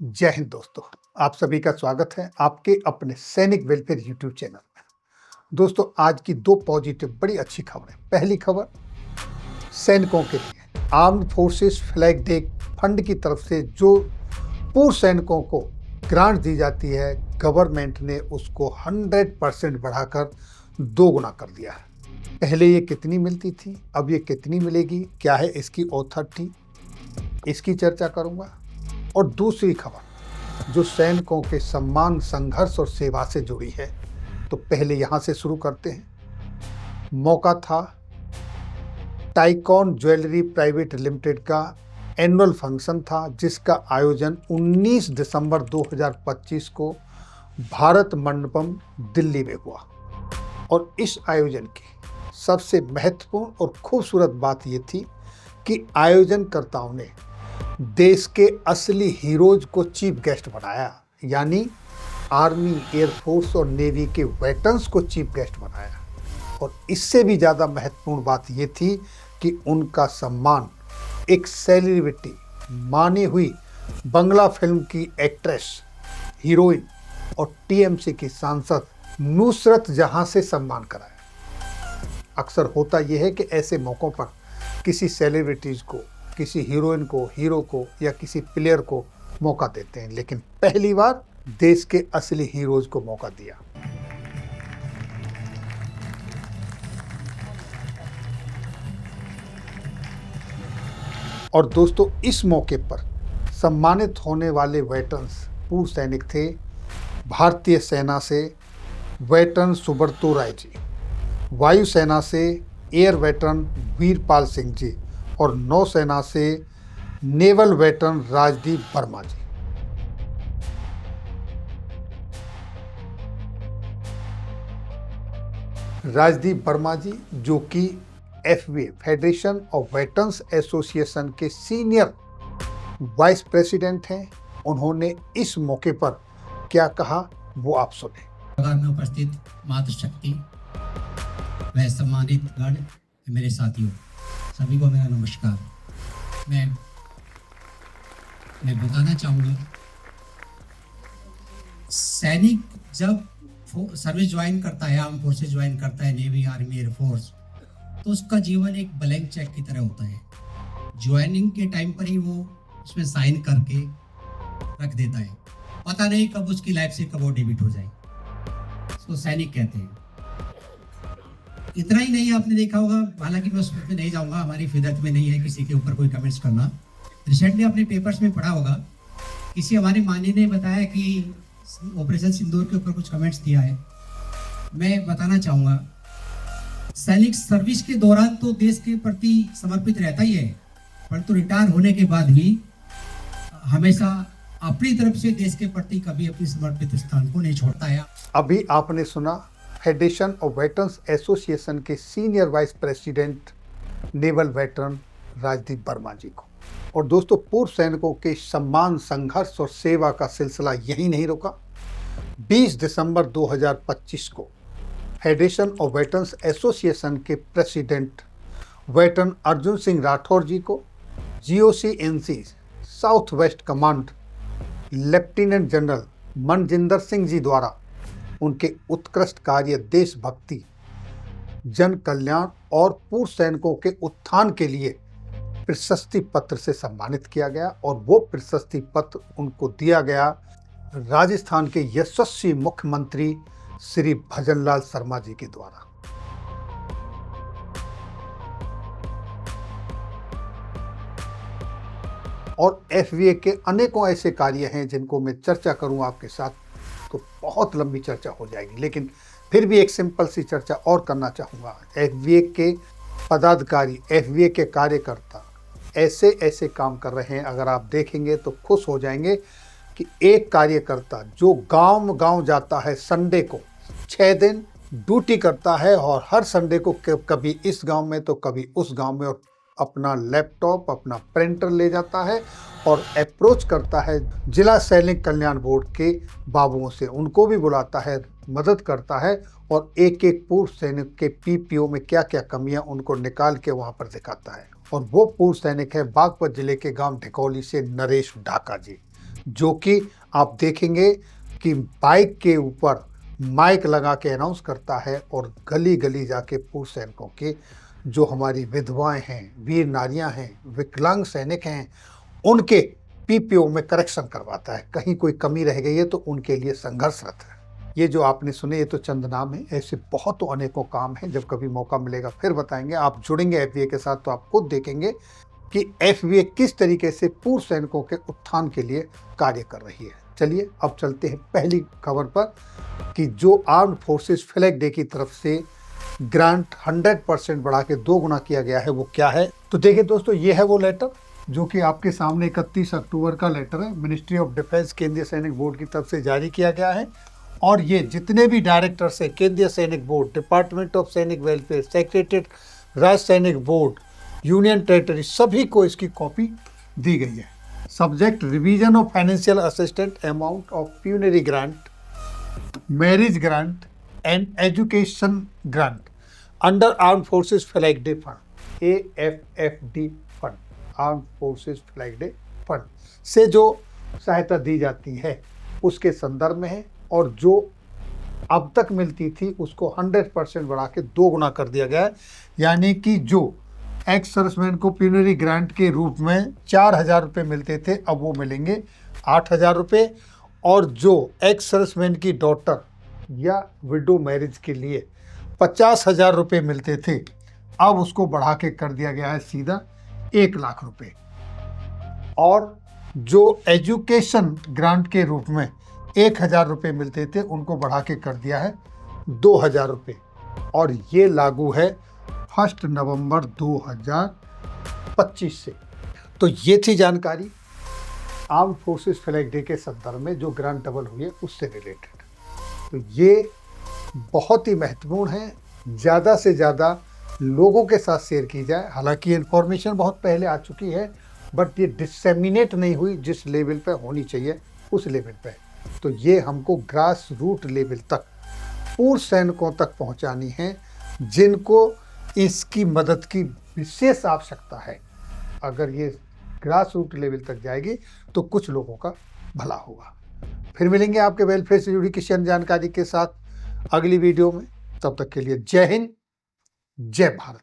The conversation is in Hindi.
जय हिंद दोस्तों। आप सभी का स्वागत है आपके अपने सैनिक वेलफेयर यूट्यूब चैनल में। दोस्तों, आज की दो पॉजिटिव बड़ी अच्छी खबरें। पहली खबर सैनिकों के लिए armed forces flag day fund की तरफ से जो पूर्व सैनिकों को ग्रांट दी जाती है, गवर्नमेंट ने उसको 100% बढ़ाकर 2 गुना कर दिया है। पहले ये कितनी मिलती थी, अब ये कितनी मिलेगी, क्या है इसकी ऑथोरिटी, इसकी चर्चा करूंगा। और दूसरी खबर जो सैनिकों के सम्मान, संघर्ष और सेवा से जुड़ी है, तो पहले यहां से शुरू करते हैं। मौका था टाइकॉन ज्वेलरी प्राइवेट लिमिटेड का एनुअल फंक्शन था, जिसका आयोजन 19 दिसंबर 2025 को भारत मंडपम दिल्ली में हुआ। और इस आयोजन की सबसे महत्वपूर्ण और खूबसूरत बात ये थी कि आयोजनकर्ताओं ने देश के असली हीरोज को चीफ गेस्ट बनाया, यानी आर्मी, एयरफोर्स और नेवी के वेटरन्स को चीफ गेस्ट बनाया। और इससे भी ज़्यादा महत्वपूर्ण बात ये थी कि उनका सम्मान एक सेलिब्रिटी, मानी हुई बंगला फिल्म की एक्ट्रेस, हीरोइन और टीएमसी की सांसद नुसरत जहां से सम्मान कराया। अक्सर होता यह है कि ऐसे मौक़ों पर किसी सेलिब्रिटीज़ को, किसी हीरोइन को, हीरो को या किसी प्लेयर को मौका देते हैं, लेकिन पहली बार देश के असली हीरोज को मौका दिया। और दोस्तों, इस मौके पर सम्मानित होने वाले वेटरन्स पूर्व सैनिक थे। भारतीय सेना से वेटरन सुब्रतो राय जी, वायुसेना से एयर वेटरन वीरपाल सिंह जी और नौसेना से नेवल वेटरन राजदीप वर्मा जी। राजदीप वर्मा जी, जो कि FVA federation of veterans association के सीनियर वाइस प्रेसिडेंट हैं, उन्होंने इस मौके पर क्या कहा वो आप सुने। में उपस्थित मातृशक्ति व सम्मानित गण, मेरे साथियों, सभी को मेरा नमस्कार। मैं बताना चाहूँगा, सैनिक जब सर्विस ज्वाइन करता है, आर्म फोर्सेस ज्वाइन करता है, नेवी, आर्मी, एयरफोर्स, तो उसका जीवन एक ब्लैंक चेक की तरह होता है। ज्वाइनिंग के टाइम पर ही वो उसमें साइन करके रख देता है, पता नहीं कब उसकी लाइफ से कब वो डेबिट हो जाए। उसको सैनिक कहते हैं। इतना ही नहीं, आपने देखा होगा, हालांकि मैं उसमें नहीं जाऊंगा, हमारी फिदरत में नहीं है किसी के ऊपर कोई कमेंट्स करना। रिसेंटली अपने पेपर्स में पढ़ा होगा, किसी हमारे मानी ने बताया कि ऑपरेशन सिंदूर के ऊपर कुछ कमेंट्स दिया है। मैं बताना चाहूँगा, सैनिक सर्विस के दौरान तो देश के प्रति समर्पित रहता ही है, परंतु रिटायर होने के बाद भी हमेशा अपनी तरफ से देश के प्रति कभी अपनी समर्पित स्थान को नहीं छोड़ता है। अभी आपने सुना फेडरेशन ऑफ वेटरन्स एसोसिएशन के senior vice president naval veteran Rajdeep Verma ji को। और दोस्तों, पूर्व सैनिकों के सम्मान, संघर्ष और सेवा का सिलसिला यहीं नहीं रुका। 20 दिसंबर 2025 को फेडरेशन ऑफ वेटरन्स एसोसिएशन के प्रेसिडेंट वेटरन अर्जुन सिंह राठौर जी को GOC-NC south west command lieutenant general Manjinder Singh ji द्वारा उनके उत्कृष्ट कार्य, देशभक्ति, जन कल्याण और पूर्व सैनिकों के उत्थान के लिए प्रशस्ति पत्र से सम्मानित किया गया। और वो प्रशस्ति पत्र उनको दिया गया राजस्थान के यशस्वी मुख्यमंत्री श्री भजनलाल शर्मा जी के द्वारा। और FVA के अनेकों ऐसे कार्य हैं जिनको मैं चर्चा करूं आपके साथ तो बहुत लंबी चर्चा हो जाएगी, लेकिन फिर भी एक सिंपल सी चर्चा और करना चाहूँगा। FVA के पदाधिकारी, FVA के कार्यकर्ता ऐसे ऐसे काम कर रहे हैं, अगर आप देखेंगे तो खुश हो जाएंगे कि एक कार्यकर्ता जो गांव जाता है, संडे को 6 दिन ड्यूटी करता है और हर संडे को कभी इस गांव में तो कभी उस गांव में, और अपना लैपटॉप, अपना प्रिंटर ले जाता है और अप्रोच करता है जिला सैनिक कल्याण बोर्ड के बाबुओं से, उनको भी बुलाता है, मदद करता है और एक एक पूर्व सैनिक के PPO में क्या क्या कमियां उनको निकाल के वहां पर दिखाता है। और वो पूर्व सैनिक है बागपत जिले के गांव ढिकौली से नरेश ढाका जी, जो कि आप देखेंगे कि बाइक के ऊपर माइक लगा के अनाउंस करता है और गली गली जाके पूर्व सैनिकों के, जो हमारी विधवाएं हैं, वीर नारियां हैं, विकलांग सैनिक हैं, उनके पीपीओ में करेक्शन करवाता है। कहीं कोई कमी रह गई है तो उनके लिए संघर्षरत है। ये जो आपने सुने ये तो चंद नाम है, ऐसे बहुत तो अनेकों काम हैं। जब कभी मौका मिलेगा फिर बताएंगे। आप जुड़ेंगे एफबीए के साथ तो आप खुद देखेंगे कि एफबीए किस तरीके से पूर्व सैनिकों के उत्थान के लिए कार्य कर रही है। चलिए अब चलते हैं पहली खबर पर कि जो आर्म्ड फोर्सेस फ्लैग डे की तरफ से ग्रांट 100% बढ़ा के 2 गुना किया गया है, वो क्या है। तो देखिए दोस्तों, ये है वो लेटर जो कि आपके सामने 31 अक्टूबर का लेटर है। मिनिस्ट्री ऑफ डिफेंस केंद्रीय सैनिक बोर्ड की तरफ से जारी किया गया है और ये जितने भी डायरेक्टर्स है, केंद्रीय सैनिक बोर्ड, डिपार्टमेंट ऑफ सैनिक वेलफेयर, सेक्रेटरीट राज्य सैनिक बोर्ड, यूनियन टेरिटरी, सभी को इसकी कॉपी दी गई है। Subject revision of financial assistant amount of penury grant, marriage grant and education grant under armed forces flag day fund, AFFD fund, armed forces flag day fund से जो सहायता दी जाती है उसके संदर्भ में है। और जो अब तक मिलती थी उसको 100% बढ़ा के 2 गुना कर दिया गया है। यानी कि जो एक्स सर्विसमैन को प्यूनरी ग्रांट के रूप में 4,000 रुपये मिलते थे, अब वो मिलेंगे 8,000 रुपये। और जो एक्स सर्विसमैन की डॉटर या विडो मैरिज के लिए 50,000 रुपये मिलते थे, अब उसको बढ़ा के कर दिया गया है सीधा 1 लाख रुपये। और जो एजुकेशन ग्रांट के रूप में 1,000 रुपये मिलते थे, उनको बढ़ा के कर दिया है 2,000 रुपये। और ये लागू है 1 नवंबर 2025 से। तो ये थी जानकारी आर्म्ड फोर्सेस फ्लैग डे के संदर्भ में, जो ग्रांट डबल हुई है उससे रिलेटेड। तो ये बहुत ही महत्वपूर्ण है, ज़्यादा से ज़्यादा लोगों के साथ शेयर की जाए। हालांकि इन्फॉर्मेशन बहुत पहले आ चुकी है, बट ये डिसेमिनेट नहीं हुई जिस लेवल पे होनी चाहिए उस लेवल पे। तो ये हमको ग्रास रूट लेवल तक, पूर्व सैनिकों तक पहुंचानी है, जिनको इसकी मदद की विशेष आवश्यकता है। अगर ये ग्रास रूट लेवल तक जाएगी तो कुछ लोगों का भला होगा। फिर मिलेंगे आपके वेलफेयर से जुड़ी किसी अन्य जानकारी के साथ अगली वीडियो में। तब तक के लिए जय हिंद, जय भारत।